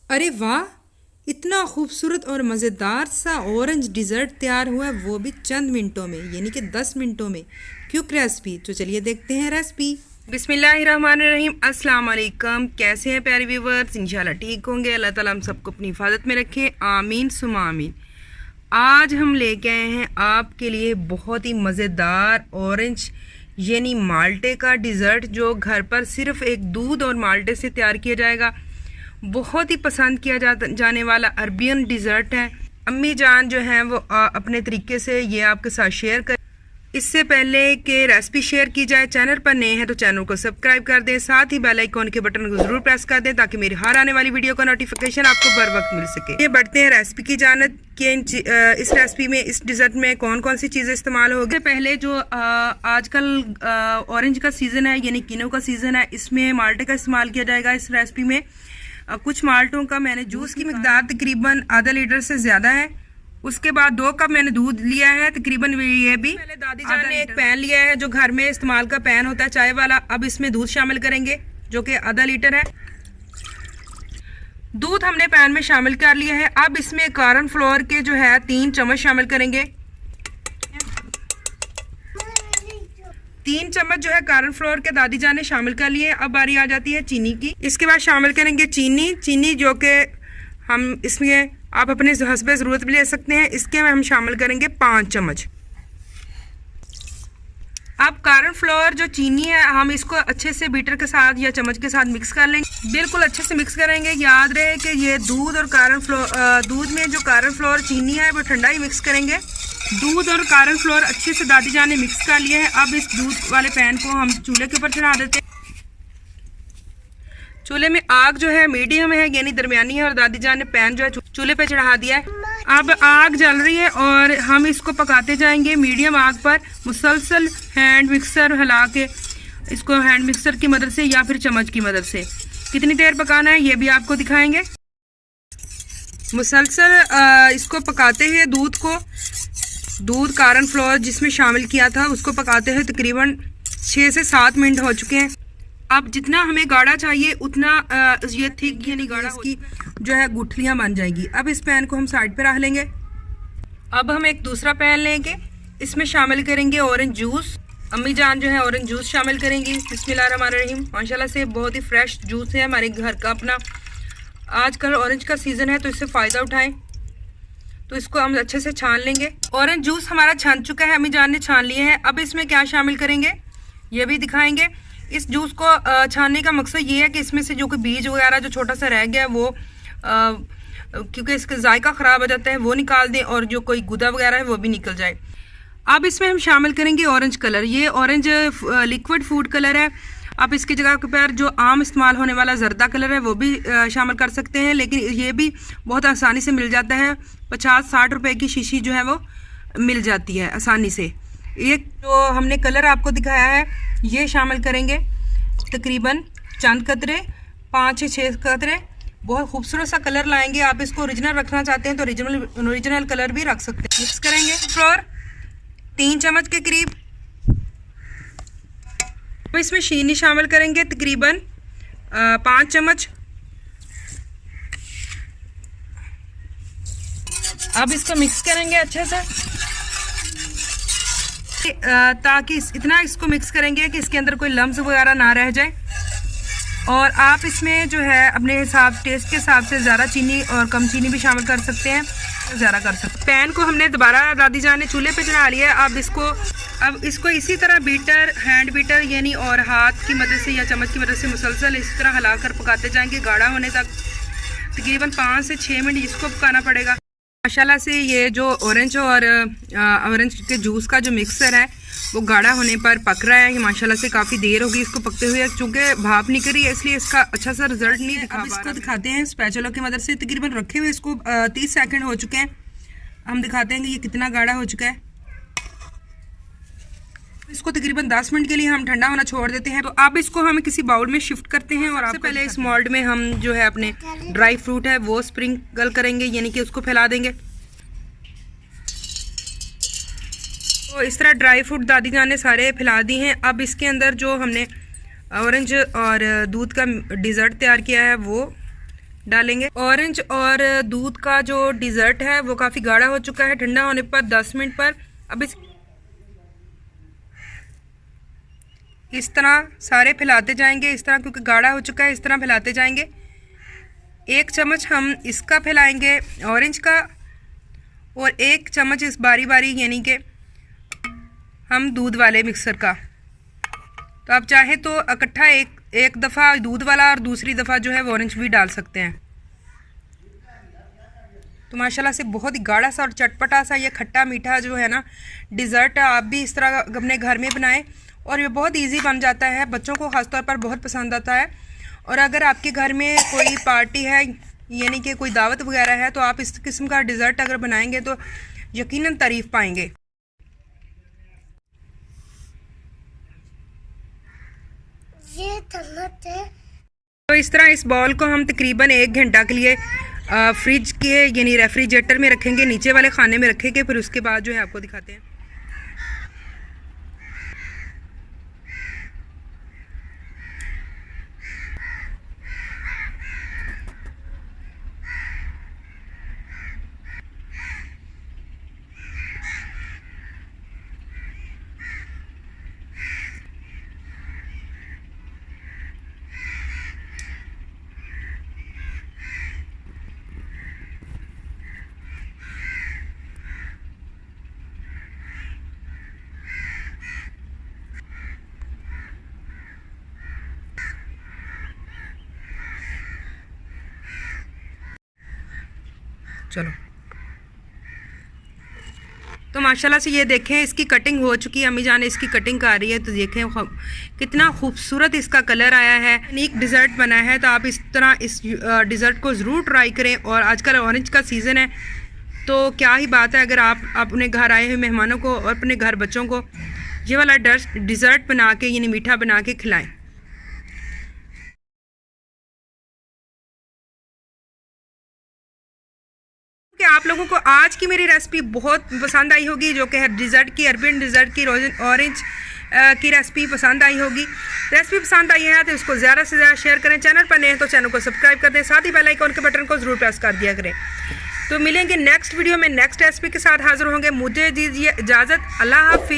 अरे वाह, इतना खूबसूरत और मज़ेदार सा ऑरेंज डिज़र्ट तैयार हुआ है, वो भी चंद मिनटों में, यानी कि 10 मिनटों में। क्विक रेसिपी, तो चलिए देखते हैं रेसिपी। बिस्मिल्लाहिर्रहमानिर्रहीम, अस्सलाम वालेकुम। कैसे हैं प्यारे व्यूवर्स? इंशाल्लाह ठीक होंगे। अल्लाह ताला हम सबको अपनी हिफाजत में रखे, आमीन सुमा आमीन। आज हम लेके आए हैं आपके लिए बहुत ही मज़ेदार ऑरेंज यानी माल्टे का डिज़र्ट, जो घर पर सिर्फ एक दूध और माल्टे से तैयार किया जाएगा। बहुत ही पसंद किया जाने वाला अरबियन डिज़र्ट है। अम्मी जान जो हैं वो अपने तरीके से ये आपके साथ शेयर कर। इससे पहले कि रेसिपी शेयर की जाए, चैनल पर नए हैं तो चैनल को सब्सक्राइब कर दें, साथ ही बेल आइकॉन के बटन को ज़रूर प्रेस कर दें ताकि मेरी हर आने वाली वीडियो का नोटिफिकेशन आपको बर वक्त मिल सके। ये बढ़ते हैं रेसिपी की जानत कि इस रेसिपी में, इस डिज़र्ट में कौन कौन सी चीज़ें इस्तेमाल होगी। पहले जो आजकल ऑरेंज का सीज़न है यानी किनो का सीज़न है, इसमें माल्टे का इस्तेमाल किया जाएगा इस रेसिपी में। कुछ माल्टों का मैंने जूस की मिकदार तकरीबन आधा लीटर से ज़्यादा है। उसके बाद 2 कप मैंने दूध लिया है तकरीबन। ये भी पहले दादी जान ने एक पैन लिया है जो घर में इस्तेमाल का पैन होता है चाय वाला। अब इसमें दूध शामिल करेंगे जो कि आधा लीटर है। दूध हमने पैन में शामिल कर लिया है। अब इसमें कॉर्न फ्लोर के जो है 3 चम्मच शामिल करेंगे। 3 चम्मच जो है कॉर्न फ्लोर के दादी जान ने शामिल कर लिए। अब बारी आ जाती है चीनी की। इसके बाद शामिल करेंगे चीनी जो कि हम इसमें आप अपने हस्बे ज़रूरत भी ले सकते हैं। इसके में हम शामिल करेंगे 5 चम्मच। अब कॉर्न फ्लोर जो चीनी है, हम इसको अच्छे से बीटर के साथ या चम्मच के साथ मिक्स कर लेंगे। बिल्कुल अच्छे से मिक्स करेंगे। याद रहे कि ये दूध और दूध में जो कॉर्न फ्लोर चीनी है वो ठंडा ही मिक्स करेंगे। दूध और कॉर्न फ्लोर अच्छे से दादी जान ने मिक्स कर लिया है। अब इस दूध वाले पैन को हम चूल्हे के ऊपर चढ़ा देते हैं। चूल्हे में आग जो है मीडियम है यानी दरमियानी है, और दादी जान ने पैन जो है चूल्हे पे चढ़ा दिया है। अब आग जल रही है और हम इसको पकाते जाएंगे मीडियम आग पर, मुसलसल हैंड मिक्सर हिला के। इसको हैंड मिक्सर की मदद से या फिर चम्मच की मदद से कितनी देर पकाना है ये भी आपको दिखाएंगे। मुसलसल इसको पकाते हुए दूध कॉर्न फ्लोर जिसमें शामिल किया था उसको पकाते हुए तकरीबन 6 से 7 मिनट हो चुके हैं। अब जितना हमें गाढ़ा चाहिए उतना ये थिक यानी गाढ़ा इसकी जो है गुठलियाँ बन जाएगी। अब इस पैन को हम साइड पे रख लेंगे। अब हम एक दूसरा पैन लेंगे, इसमें शामिल करेंगे ऑरेंज जूस। अम्मी जान जो है ऑरेंज जूस शामिल करेंगी। बिस्मिल्लाहिर्रहमानिर्रहीम। माशाल्लाह से बहुत ही फ्रेश जूस है हमारे घर का अपना। आजकल ऑरेंज का सीज़न है तो इससे फ़ायदा उठाएं। तो इसको हम अच्छे से छान लेंगे। ऑरेंज जूस हमारा छान चुका है, अम्मी जान ने छान लिए हैं। अब इसमें क्या शामिल करेंगे ये भी दिखाएंगे। इस जूस को छानने का मकसद ये है कि इसमें से जो कोई बीज वगैरह जो छोटा सा रह गया है वो क्योंकि इसका जायका ख़राब हो जाता है वो निकाल दें, और जो कोई गुदा वगैरह है वो भी निकल जाए। अब इसमें हम शामिल करेंगे ऑरेंज कलर। ये ऑरेंज लिक्विड फूड कलर है। आप इसकी जगह पर जो आम इस्तेमाल होने वाला जर्दा कलर है वो भी शामिल कर सकते हैं, लेकिन ये भी बहुत आसानी से मिल जाता है। 50-60 रुपए की शीशी जो है वो मिल जाती है आसानी से। एक जो हमने कलर आपको दिखाया है ये शामिल करेंगे तकरीबन चंद कतरे, 5 से 6 कतरे। बहुत खूबसूरत सा कलर लाएंगे। आप इसको ओरिजिनल रखना चाहते हैं तो ओरिजिनल कलर भी रख सकते हैं। मिक्स करेंगे। फ्लोर 3 चम्मच के करीब। अब इसमें चीनी शामिल करेंगे तकरीबन 5 चम्मच। अब इसको मिक्स करेंगे अच्छे से, ताकि इतना इसको मिक्स करेंगे कि इसके अंदर कोई लम्स वगैरह ना रह जाए। और आप इसमें जो है अपने हिसाब टेस्ट के हिसाब से ज़्यादा चीनी और कम चीनी भी शामिल कर सकते हैं, ज़्यादा कर सकते हैं। पैन को हमने दोबारा दादी जान ने चूल्हे पे चढ़ा लिया है। अब इसको इसी तरह हैंड बीटर यानी और हाथ की मदद से या चम्मच की मदद से मुसलसल इस तरह हिलाकर पकाते जाएंगे गाढ़ा होने तक। तकरीबन 5 से 6 मिनट इसको पकाना पड़ेगा। माशाल्लाह से ये जो ऑरेंज के जूस का जो मिक्सर है वो गाढ़ा होने पर पक रहा है। माशाल्लाह से काफ़ी देर होगी इसको पकते हुए, चूँकि भाप नहीं करी है इसलिए इसका अच्छा सा रिजल्ट नहीं दिखा। इसको दिखाते हैं स्पैचुला की मदद से। तकरीबन रखे हुए इसको 30 सेकंड हो चुके हैं। हम दिखाते हैं कि ये कितना गाढ़ा हो चुका है। इसको तकरीबन 10 मिनट के लिए हम ठंडा होना छोड़ देते हैं। तो अब इसको हम किसी बाउल में शिफ्ट करते हैं, और सबसे पहले इस मोल्ड में हम जो है अपने ड्राई फ्रूट है वो स्प्रिंकल करेंगे यानी कि उसको फैला देंगे। तो इस तरह ड्राई फ्रूट दादी जान ने सारे फैला दिए हैं। अब इसके अंदर जो हमने ऑरेंज और दूध का डिज़र्ट तैयार किया है वो डालेंगे। ऑरेंज और दूध का जो डिज़र्ट है वो काफ़ी गाढ़ा हो चुका है। ठंडा होने पर 10 मिनट पर अब इस तरह सारे फैलाते जाएंगे, इस तरह, क्योंकि गाढ़ा हो चुका है, इस तरह फैलाते जाएंगे। 1 चम्मच हम इसका फैलाएंगे ऑरेंज का, और 1 चम्मच इस बारी बारी यानी कि हम दूध वाले मिक्सर का। तो आप चाहे तो इकट्ठा एक दफ़ा दूध वाला और दूसरी दफ़ा जो है वो ऑरेंज भी डाल सकते हैं। तो माशाल्लाह से बहुत ही गाढ़ा सा और चटपटा सा ये खट्टा मीठा जो है ना डिज़र्ट, आप भी इस तरह अपने घर में बनाएं और ये बहुत इजी बन जाता है। बच्चों को ख़ासतौर पर बहुत पसंद आता है। और अगर आपके घर में कोई पार्टी है यानी कि कोई दावत वगैरह है तो आप इस किस्म का डिज़र्ट अगर बनाएंगे तो यकीनन तारीफ़ पाएंगे। ये चम्मच है। तो इस तरह इस बॉल को हम तकरीबन 1 घंटा के लिए फ्रिज के यानी रेफ्रिजरेटर में रखेंगे, नीचे वाले खाने में रखेंगे। फिर उसके बाद जो है आपको दिखाते हैं। चलो, तो माशाल्लाह से ये देखें इसकी कटिंग हो चुकी है। अम्मी जान इसकी कटिंग कर रही है, तो देखें कितना खूबसूरत इसका कलर आया है। यूनिक डिज़र्ट बना है। तो आप इस तरह इस डिज़र्ट को ज़रूर ट्राई करें। और आजकल ऑरेंज का सीज़न है, तो क्या ही बात है अगर आप अपने घर आए हुए मेहमानों को और अपने घर बच्चों को ये वाला डिज़र्ट बना के यानी मीठा बना के खिलाएँ। कि आप लोगों को आज की मेरी रेसिपी बहुत पसंद आई होगी, जो कि है डिज़र्ट की, अरबियन डिज़र्ट की ऑरेंज की रेसिपी पसंद आई होगी। रेसिपी पसंद आई है तो इसको ज़्यादा से ज़्यादा शेयर करें। चैनल पर नए हैं तो चैनल को सब्सक्राइब कर दें, साथ ही बेल आइकन के बटन को ज़रूर प्रेस कर दिया करें। तो मिलेंगे नेक्स्ट वीडियो में नेक्स्ट रेसिपी के साथ हाजिर होंगे। मुझे दीजिए इजाज़त। अल्लाह हाफिज़।